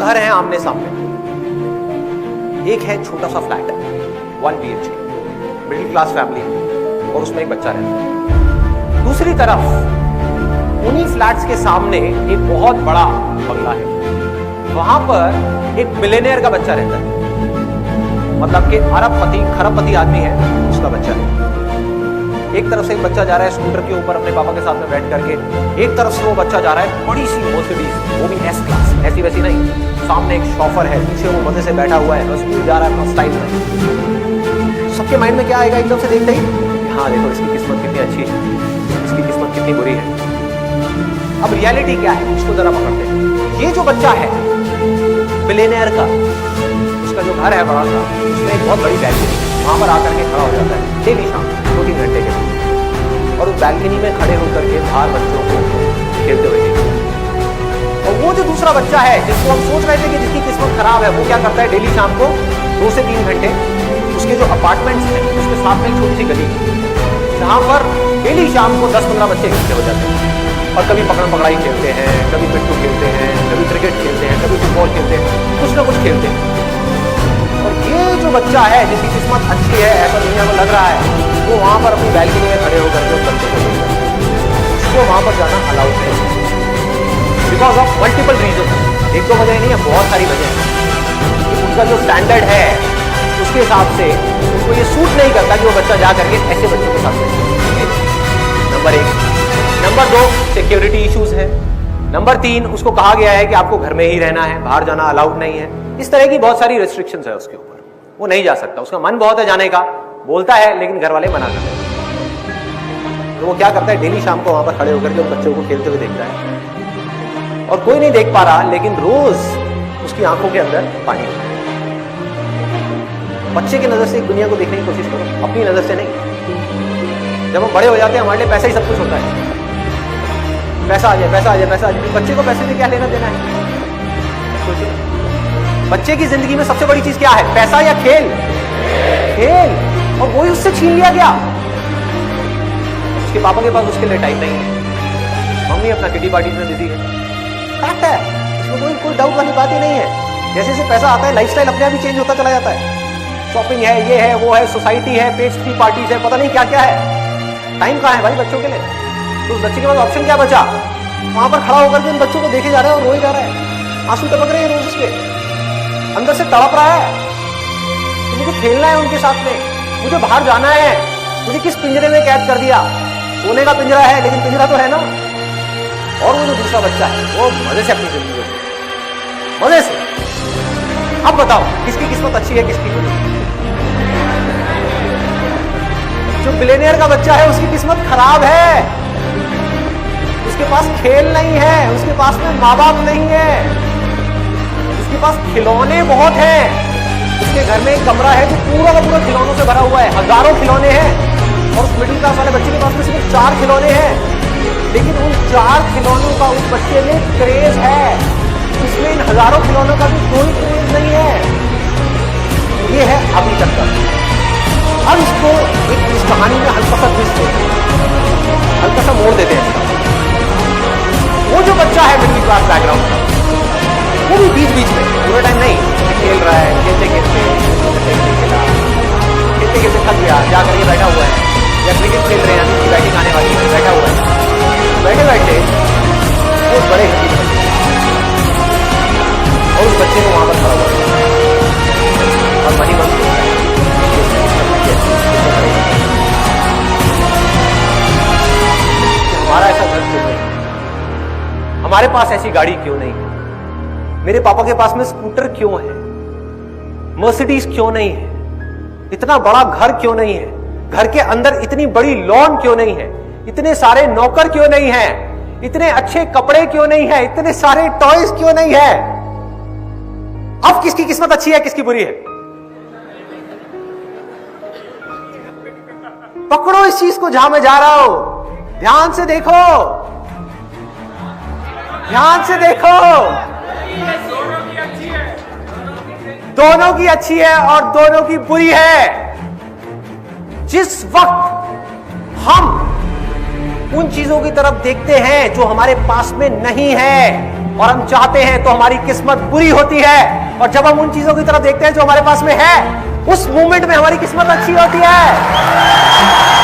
घर है आमने सामने, एक है छोटा सा flat, 1 BHK, middle class family, और उसमें एक बच्चा रहता है। दूसरी तरफ उन्हीं फ्लैट्स के सामने एक बहुत बड़ा बंगला है, वहां पर एक बिलियनियर का बच्चा रहता है, मतलब कि अरबपति खरबपति आदमी है, उसका बच्चा है। एक तरफ से एक बच्चा जा रहा है स्कूटर के ऊपर अपने पापा के साथ में बैठ करके, एक तरफ से वो बच्चा जा रहा है बड़ी सी मर्सिडीज, वो भी S क्लास, ऐसी वैसी नहीं, सामने एक शॉफर है, पीछे वो मजे से बैठा हुआ है, स्कूल जा रहा है अपना स्टाइल में। सबके माइंड में क्या आएगा एकदम से देखते ही, हाँ देखो इसकी किस्मत कितनी अच्छी है, इसकी किस्मत कितनी बुरी है। अब रियलिटी क्या है उसको जरा पकड़ते हैं। ये जो बच्चा है बिलियनियर का, उसका जो घर है बड़ा सा, उसमें एक बहुत बड़ी बैल्कनी, वहां पर आकर के खड़ा हो जाता है डेली शाम 2-3 घंटे के लिए, और उस बैल्कनी में खड़े होकर के बाहर बच्चों को खेलते हुए देखते हैं। और वो जो दूसरा बच्चा है जिसको हम सोच रहे थे कि जिसकी किस्मत खराब है, वो क्या करता है डेली शाम को 2 से 3 घंटे उसके जो अपार्टमेंट्स हैं उसके साथ में एक छोटी सी गली, जहां पर डेली शाम को 10-15 बच्चे इकट्ठे हो जाते हैं और कभी पकड़ पकड़ाई खेलते हैं, कभी पिट्टू खेलते हैं, कभी क्रिकेट खेलते हैं, कभी फुटबॉल खेलते हैं, कुछ ना कुछ खेलते हैं। और ये जो बच्चा है जिसकी किस्मत अच्छी है, ऐसा दुनिया को लग रहा है, वो वहां पर अपनी बैल्कनी में खड़े होकर के उस बच्चे को देख रहा है। उसको वहां पर जाना अलाउड नहीं है, बिकॉज ऑफ मल्टीपल रीजन। एक तो वजह नहीं है, बहुत सारी वजह है। उनका जो स्टैंडर्ड है उसके हिसाब से उनको ये सूट नहीं करता कि वो बच्चा जा करके ऐसे बच्चों के साथ रहे। नंबर 1। नंबर 2, सिक्योरिटी इश्यूज है। नंबर 3, उसको कहा गया है कि आपको घर में ही रहना है, बाहर जाना अलाउड नहीं है। इस तरह की बहुत सारी रेस्ट्रिक्शंस है उसके ऊपर, वो नहीं जा सकता। उसका मन बहुत है जाने का, बोलता है, लेकिन घर वाले मना करते हैं। तो वो क्या करता है, डेली शाम को वहां पर खड़े होकर के उन बच्चों को खेलते हुए देखता है, और कोई नहीं देख पा रहा, लेकिन रोज उसकी आंखों के अंदर पानी होता है। बच्चे की नजर से एक दुनिया को देखने की कोशिश करो, अपनी नजर से नहीं। जब हम बड़े हो जाते हैं हमारे लिए पैसा ही सब कुछ होता है, पैसा आ जाए, पैसा आ जाए, पैसा आ जाए। बच्चे को पैसे से क्या लेना देना है? सोचिए, बच्चे की जिंदगी में सबसे बड़ी चीज क्या है, पैसा या खेल? खेल। और वही उससे छीन लिया गया। उसके पापा के पास उसके लिए टाइम नहीं है, मम्मी अपना किटी पार्टी में बिजी है। फैक्ट है, इसमें कोई डाउट वाली बात ही नहीं है। जैसे जैसे पैसा आता है लाइफस्टाइल अपने आप ही चेंज होता चला जाता है। शॉपिंग है, ये है, वो है, सोसाइटी है, पेस्ट्री पार्टीज है, पता नहीं क्या क्या है। टाइम कहाँ है भाई बच्चों के लिए? तो उस बच्चे के पास ऑप्शन क्या बचा? वहां पर खड़ा होकर के उन बच्चों को देखे जा रहा है और रोए जा रहा है, आंसू टपक रहे हैं रोज उसके, अंदर से तड़प रहा है। तो मुझे खेलना है उनके साथ में, मुझे बाहर जाना है, मुझे किस पिंजरे में कैद कर दिया? सोने का पिंजरा है, लेकिन पिंजरा तो है ना। और वो जो दूसरा बच्चा है वो मजे से अपनी जिंदगी को, मजे से। अब बताओ किसकी किस्मत अच्छी है, किसकी बुरी? जो बिलियनियर का बच्चा है उसकी किस्मत खराब है, उसके पास खेल नहीं है, उसके पास में माँ बाप नहीं है, उसके पास खिलौने बहुत हैं। उसके घर में एक कमरा है जो पूरा का पूरा खिलौनों से भरा हुआ है, हजारों खिलौने हैं। और उस मिडिल क्लास वाले बच्चे के पास में सिर्फ 4 खिलौने हैं, लेकिन उन 4 खिलौनों का उस बच्चे में क्रेज है, इसमें इन हजारों खिलौनों का भी कोई क्रेज नहीं है। ये है अभी तक का। अब इसको इस कहानी में हल्का सा ट्विस्ट देते हैं, हल्का सा मोड़ देते हैं इसका। वो जो बच्चा है मिडिल क्लास बैकग्राउंड का, वो भी बीच बीच में, पूरा टाइम नहीं, खेल रहा है, खेलते खेलते थक गया, जाकर के बैठा हुआ है, या क्रिकेट खेल रहे हैं, जिसकी बैटिंग आने वाली है, बैठा हुआ है, बैठे बैठे वो बड़े और उस बच्चे को वहां पर खड़ा हुआ और मनी मन हमारा ऐसा घर क्यों नहीं, हमारे पास ऐसी गाड़ी क्यों नहीं है, मेरे पापा के पास में स्कूटर क्यों है, मर्सिडीज क्यों नहीं है, इतना बड़ा घर क्यों नहीं है, घर के अंदर इतनी बड़ी लॉन क्यों नहीं है, इतने सारे नौकर क्यों नहीं है, इतने अच्छे कपड़े क्यों नहीं है, इतने सारे टॉयज क्यों नहीं है? अब किसकी किस्मत अच्छी है, किसकी बुरी है? पकड़ो इस चीज को जहां मैं जा रहा हूं, ध्यान से देखो, ध्यान से देखो। दोनों की अच्छी है और दोनों की बुरी है। जिस वक्त हम उन चीजों की तरफ देखते हैं जो हमारे पास में नहीं है और हम चाहते हैं तो हमारी किस्मत बुरी होती है, और जब हम उन चीजों की तरफ देखते हैं जो हमारे पास में है, उस मोमेंट में हमारी किस्मत अच्छी होती है।